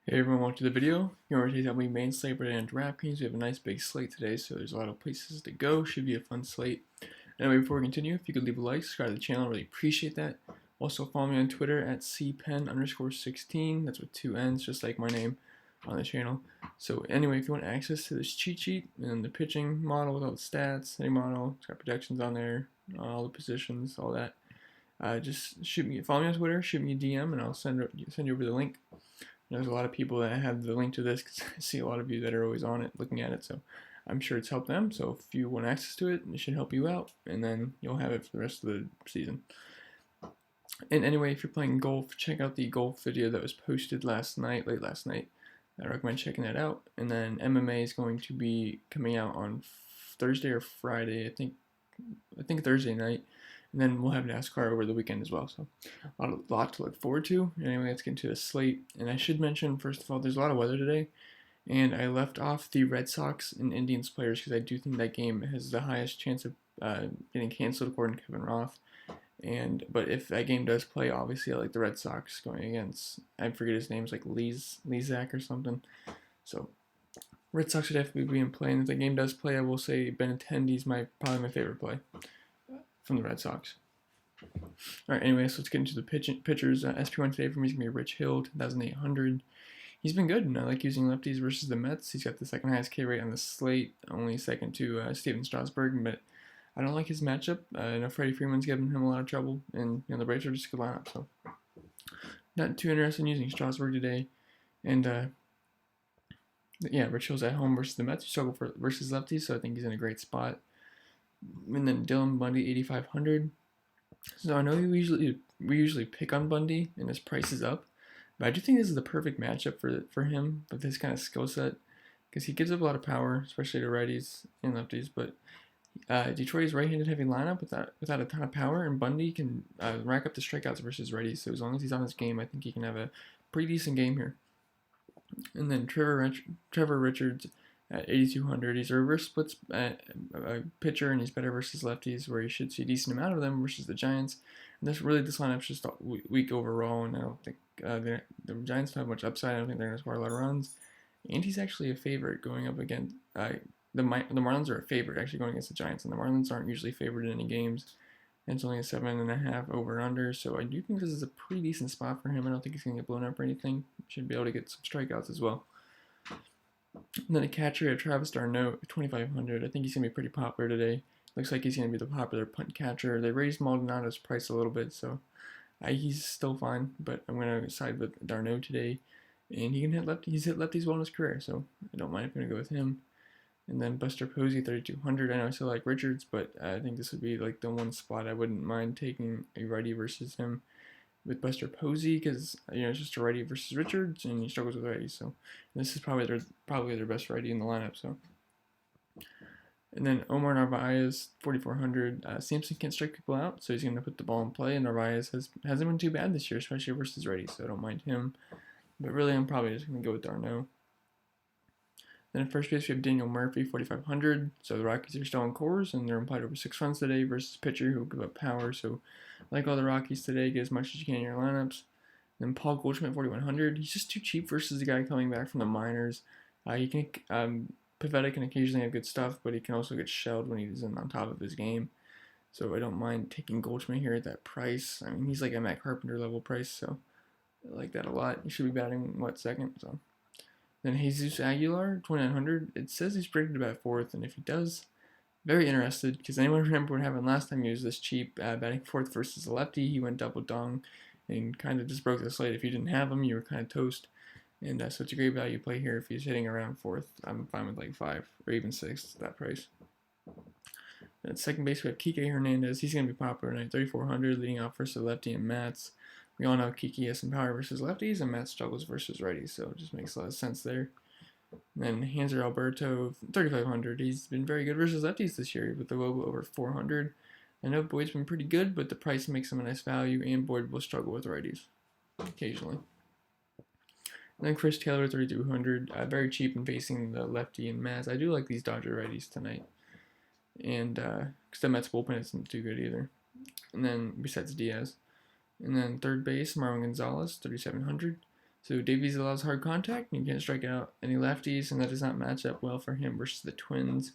Hey everyone, welcome to the video. Here are today's MLB main slate for and DraftKings. We have a nice big slate today, so there's a lot of places to go. Should be a fun slate. Anyway, before we continue, if you could leave a like, subscribe to the channel, really appreciate that. Also follow me on Twitter at cpen_16. That's with 2 N's, just like my name on the channel. So anyway, if you want access to this cheat sheet and the pitching model with all the stats, any model, it's got projections on there, all the positions, all that. Just follow me on Twitter, shoot me a DM, and I'll send you over the link. There's a lot of people that have the link to this because I see a lot of you that are always on it, looking at it. So I'm sure it's helped them. So if you want access to it, it should help you out, and then you'll have it for the rest of the season. And anyway, if you're playing golf, check out the golf video that was posted late last night. I recommend checking that out. And then MMA is going to be coming out on Thursday or Friday, I think Thursday night. And then we'll have NASCAR over the weekend as well. So a lot to look forward to. Anyway, let's get into the slate. And I should mention, first of all, there's a lot of weather today. And I left off the Red Sox and Indians players because I do think that game has the highest chance of getting canceled according to Kevin Roth. But if that game does play, obviously I like the Red Sox going against, I forget his name, like Lezak or something. So Red Sox should definitely be in play. And if the game does play, I will say Benintendi's probably my favorite play from the Red Sox. Alright, anyway, so let's get into the pitchers. SP1 today for me is going to be Rich Hill, 2,800. He's been good, and I like using lefties versus the Mets. He's got the second highest K rate on the slate, only second to Steven Strasburg, but I don't like his matchup. I know Freddie Freeman's giving him a lot of trouble, and the Braves are just a good lineup, so not too interested in using Strasburg today. And yeah, Rich Hill's at home versus the Mets. You struggle versus lefties, so I think he's in a great spot. And then Dylan Bundy, 8,500. So I know we usually pick on Bundy, and his price is up, but I do think this is the perfect matchup for him with his kind of skill set, because he gives up a lot of power, especially to righties and lefties. But Detroit is right-handed heavy lineup without a ton of power, and Bundy can rack up the strikeouts versus righties. So as long as he's on his game, I think he can have a pretty decent game here. And then Trevor Richards at 8,200. He's a reverse splits pitcher, and he's better versus lefties, where you should see a decent amount of them versus the Giants. And this lineup's just weak overall, and I don't think the Giants don't have much upside. I don't think they're going to score a lot of runs. And he's actually a favorite going up against the Marlins are a favorite actually going against the Giants, and the Marlins aren't usually favored in any games. And it's only a 7.5 over and under, so I do think this is a pretty decent spot for him. I don't think he's going to get blown up or anything. Should be able to get some strikeouts as well. And then a catcher, Travis d'Arnaud, 2,500. I think he's going to be pretty popular today. Looks like he's going to be the popular punt catcher. They raised Maldonado's price a little bit, so he's still fine. But I'm going to side with d'Arnaud today. And he can hit lefties. He's hit lefties well in his career, so I don't mind if I'm going to go with him. And then Buster Posey, 3,200. I know I still like Richards, but I think this would be like the one spot I wouldn't mind taking a righty versus him with Buster Posey, because it's just a righty versus Richards, and he struggles with righties. So this is probably their best righty in the lineup. So, and then Omar Narvaez, 4,400. Sampson can't strike people out, so he's going to put the ball in play. And Narvaez hasn't been too bad this year, especially versus righties. So I don't mind him. But really, I'm probably just going to go with d'Arnaud. Then at first base, we have Daniel Murphy, 4,500. So the Rockies are still on course, and they're implied over 6 runs today versus pitcher who will give up power. So like all the Rockies today, get as much as you can in your lineups. Then Paul Goldschmidt, 4,100. He's just too cheap versus the guy coming back from the minors. He can Pathetic can occasionally have good stuff, but he can also get shelled when he's on top of his game. So I don't mind taking Goldschmidt here at that price. I mean, he's like a Matt Carpenter level price, so I like that a lot. He should be batting second. So. Then Jesus Aguilar, 2,900. It says he's predicted about fourth, and if he does, very interested, because anyone remember what happened last time he was this cheap, batting fourth versus a lefty. He went double dong and kind of just broke the slate. If you didn't have him, you were kind of toast. And so it's a great value play here if he's hitting around fourth. I'm fine with like 5 or even 6 at that price. At second base, we have Kike Hernandez. He's going to be popular tonight, 3,400, leading off versus lefty and Mats. We all know Kiki has some power versus lefties, and Matt struggles versus righties, so it just makes a lot of sense there. And then Hanser Alberto, 3,500. He's been very good versus lefties this year with the Wobo over 400. I know Boyd's been pretty good, but the price makes him a nice value, and Boyd will struggle with righties occasionally. And then Chris Taylor, 3,200. Very cheap in facing the lefty and Mats. I do like these Dodger righties tonight, and because the Mets bullpen isn't too good either. And then besides Diaz. And then third base, Marwin Gonzalez, 3,700. So Davies allows hard contact, and you can't strike out any lefties, and that does not match up well for him versus the Twins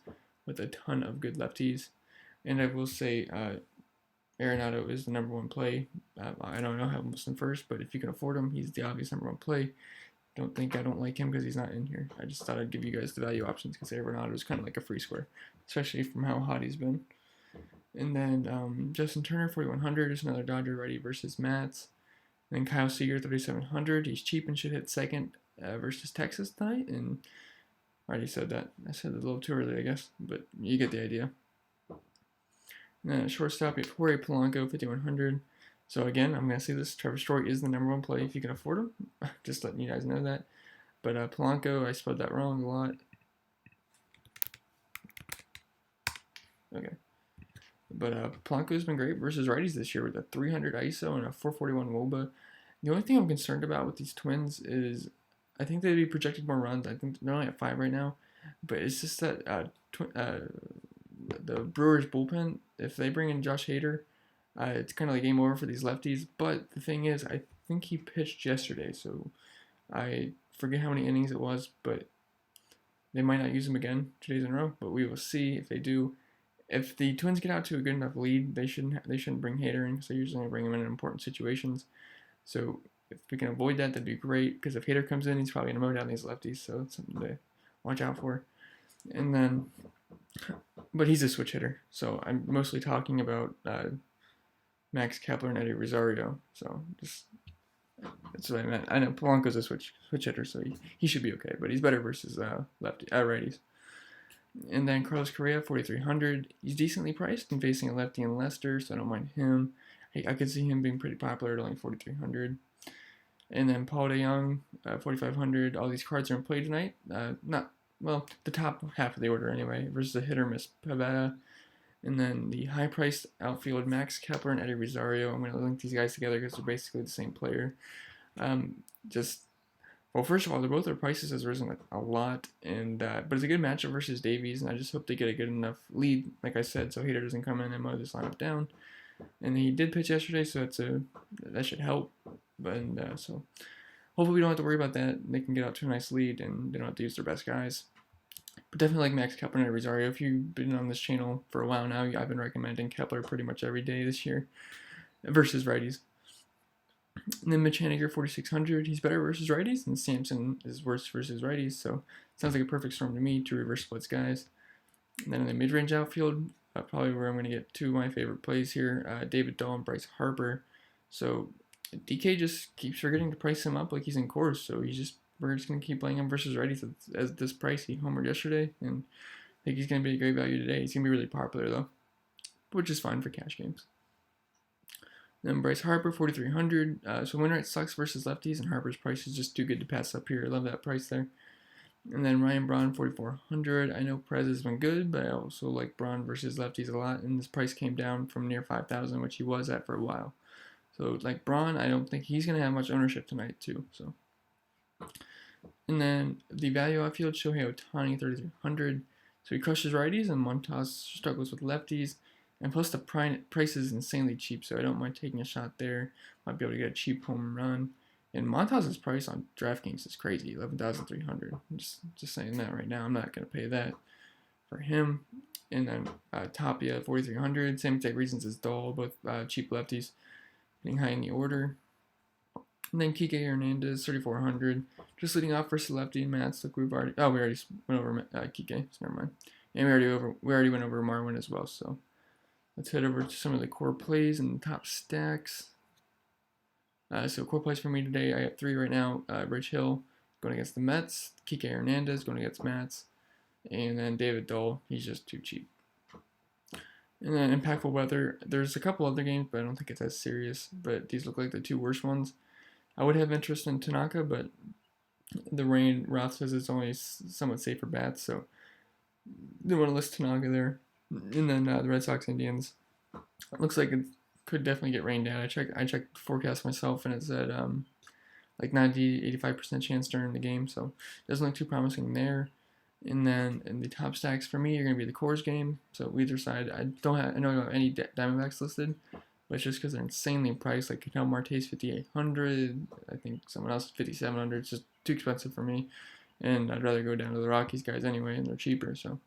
with a ton of good lefties. And I will say Arenado is the #1 play. I don't know how I'm listing first, but if you can afford him, he's the obvious #1 play. Don't think I don't like him because he's not in here. I just thought I'd give you guys the value options because Arenado is kind of like a free square, especially from how hot he's been. And then Justin Turner, 4,100 is another Dodger righty versus Mats. And then Kyle Seager, 3,700. He's cheap and should hit second versus Texas tonight. And I already said that. I said it a little too early, I guess, but you get the idea. And then at shortstop, you have Jorge Polanco, 5,100. So again, I'm going to say this. Trevor Story is the #1 play if you can afford him. Just letting you guys know that. But Polanco, I spelled that wrong a lot. Okay. But Polanco's been great versus righties this year with a 300 ISO and a 441 WOBA. The only thing I'm concerned about with these Twins is I think they'd be projected more runs. I think they're only at 5 right now. But it's just that the Brewers bullpen, if they bring in Josh Hader, it's kind of like game over for these lefties. But the thing is, I think he pitched yesterday, so I forget how many innings it was, but they might not use him again 2 days in a row. But we will see if they do. If the Twins get out to a good enough lead, they shouldn't bring Hader in because they usually bring him in important situations. So if we can avoid that, that'd be great. Because if Hader comes in, he's probably gonna mow down these lefties, so it's something to watch out for. And then, but he's a switch hitter, so I'm mostly talking about Max Kepler and Eddie Rosario. So just that's what I meant. I know Polanco's a switch hitter, so he should be okay, but he's better versus righties. And then Carlos Correa, 4,300. He's decently priced and facing a lefty in Leicester, so I don't mind him. I could see him being pretty popular at only 4,300. And then Paul DeJong, 4,500. All these cards are in play tonight. The top half of the order anyway, versus a hit or miss Pavetta. And then the high-priced outfield Max Kepler and Eddie Rosario. I'm going to link these guys together because they're basically the same player. Well, first of all, their prices has risen a lot, and but it's a good matchup versus Davies, and I just hope they get a good enough lead, like I said, so Hader doesn't come in and mow this lineup down. And he did pitch yesterday, so that should help. But so hopefully we don't have to worry about that. They can get out to a nice lead, and they don't have to use their best guys. But definitely like Max Kepler and Rosario. If you've been on this channel for a while now, I've been recommending Kepler pretty much every day this year versus righties. And then Mitch Haniger, 4,600. He's better versus righties, and Sampson is worse versus righties. So it sounds like a perfect storm to me, 2 reverse splits guys. And then in the mid-range outfield, probably where I'm going to get 2 of my favorite plays here, David Dahl and Bryce Harper. So DK just keeps forgetting to price him up like he's in course. So we're just going to keep playing him versus righties as this price. He homered yesterday, and I think he's going to be a great value today. He's going to be really popular, though, which is fine for cash games. Then Bryce Harper, 4,300. So Wainwright sucks versus lefties, and Harper's price is just too good to pass up here. I love that price there. And then Ryan Braun, 4,400. I know Perez has been good, but I also like Braun versus lefties a lot, and this price came down from near 5,000, which he was at for a while. So like Braun, I don't think he's going to have much ownership tonight too. So, and then the value outfield, Shohei Ohtani, 3,300. So he crushes righties, and Montas struggles with lefties. And plus the price is insanely cheap, so I don't mind taking a shot there. Might be able to get a cheap home run. And Montas' price on DraftKings is crazy, 11,300. I'm just saying that right now. I'm not going to pay that for him. And then Tapia, 4,300. Same exact reasons as Dahl, both cheap lefties, getting high in the order. And then Kike Hernandez, 3,400. Just leading off versus lefty and Mats. Look, we already went over Kike, so never mind. And we already went over Marwin as well, so. Let's head over to some of the core plays and the top stacks. So core plays for me today, I have 3 right now. Rich Hill going against the Mets. Kike Hernandez going against Mets. And then David Dahl, he's just too cheap. And then impactful weather. There's a couple other games, but I don't think it's as serious. But these look like the 2 worst ones. I would have interest in Tanaka, but the rain, Roth says it's only somewhat safer bats, so they want to list Tanaka there. And then the Red Sox Indians. It looks like it could definitely get rained out. I checked the forecast myself, and it said like 90-85% chance during the game, so it doesn't look too promising there. And then in the top stacks for me are going to be the Coors game. So either side, I don't have any Diamondbacks listed, but it's just because they're insanely priced. Like Ketel Marte's 5,800. I think someone else is 5,700. It's just too expensive for me, and I'd rather go down to the Rockies guys anyway, and they're cheaper. So,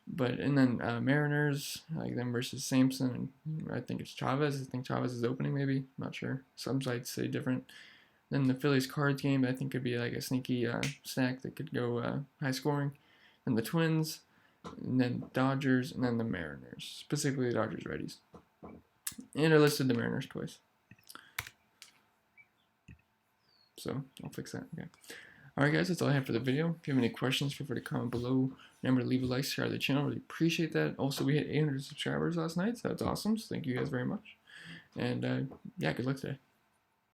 but and then Mariners, like them versus Sampson, and I think it's Chavez. I think Chavez is opening, maybe. I'm not sure. Some sites say different. Then the Phillies Cards game, I think could be like a sneaky snack that could go high scoring. And the Twins, and then Dodgers, and then the Mariners, specifically the Dodgers Reddies. And I listed the Mariners twice. So I'll fix that. Okay. Alright guys, that's all I have for the video. If you have any questions, feel free to comment below. Remember to leave a like, subscribe to the channel. Really appreciate that. Also, we hit 800 subscribers last night, so that's awesome. So thank you guys very much. And yeah, good luck today.